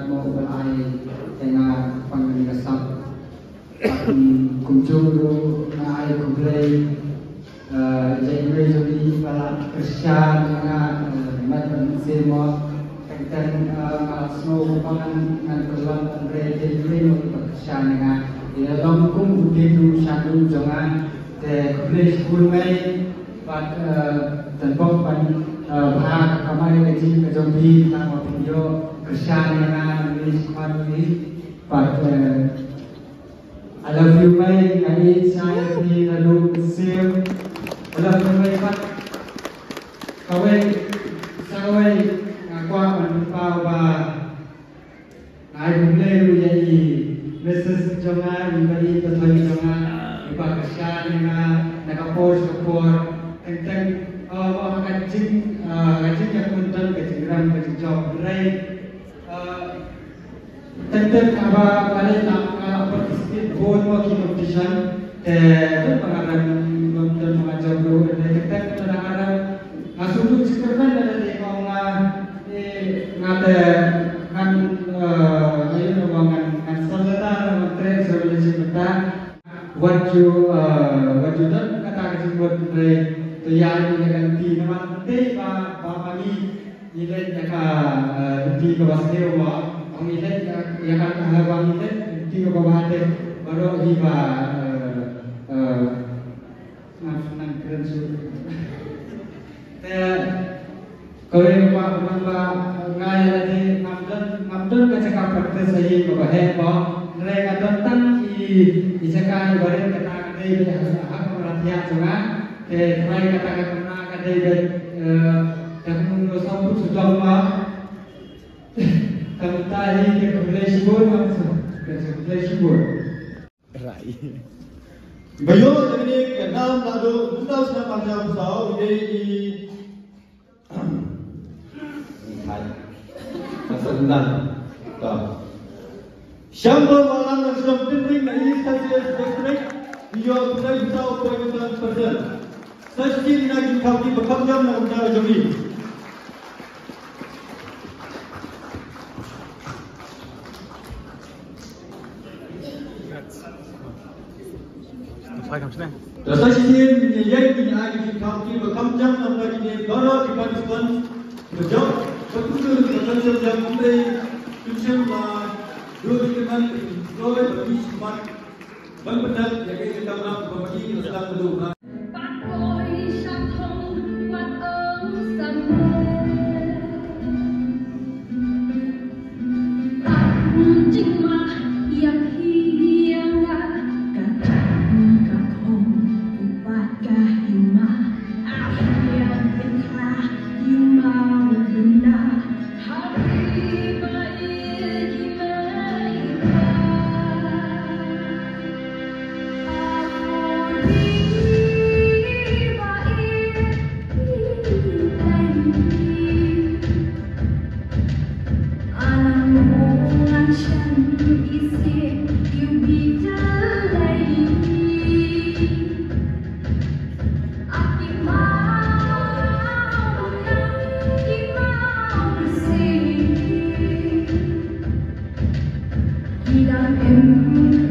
mau berlari tengah panggil kesap kunjung naik kublai jadi jadi para kerja dengan macam semua dan snow pangan keluar dari jadi kerja dengan dalam kum itu satu jangan kublai school mai dan pokpan bahag kamay kaji kajombi nama video kerja dengan ini but I love you mai kali saya di lalu sim I love you mai pat kawai sawai ngakwa manpa ba ngai bule jadi Mrs. Jonga ibadi patoi Jonga iba kerja dengan nakapos tentang kajing yang punten kajing ram kajing job right tentang apa kali nak participate board working competition pengarang nonton mengajar dulu dan tentang pengarang ngasudut sekarang ada kau ngada kan ayo nawangan kan saudara menteri solusi kita what you done kata kajing buat to yang ganti nama nanti pagi nilai jaka nanti ke basket wa nilai jaka bang nilai nanti ke bawah deh baru hiba nang keren su kalau yang ngai lagi ngamdan ke jaka praktek saya ke bawah mereka datang di jaka ibarat kata nanti hak perhatian juga kaya kata-kata kata dan menusuk sudah mah tentang ke flashboard maksud flashboard rai bayo jadi kenal lalu kita sudah panjang tahu ini hai kesenangan tahu syambol malam dan sudah penting dari stasiun listrik dia sudah bisa operasi persen Sejati lagi kami bekerja mengenai juri. Sejati yang lagi kami bekerja mengenai baru dipastikan sejak keputusan keputusan yang memberi tujuan dua dengan dua berbicara benar yang kita nak berbagi tentang kedua. Di dalam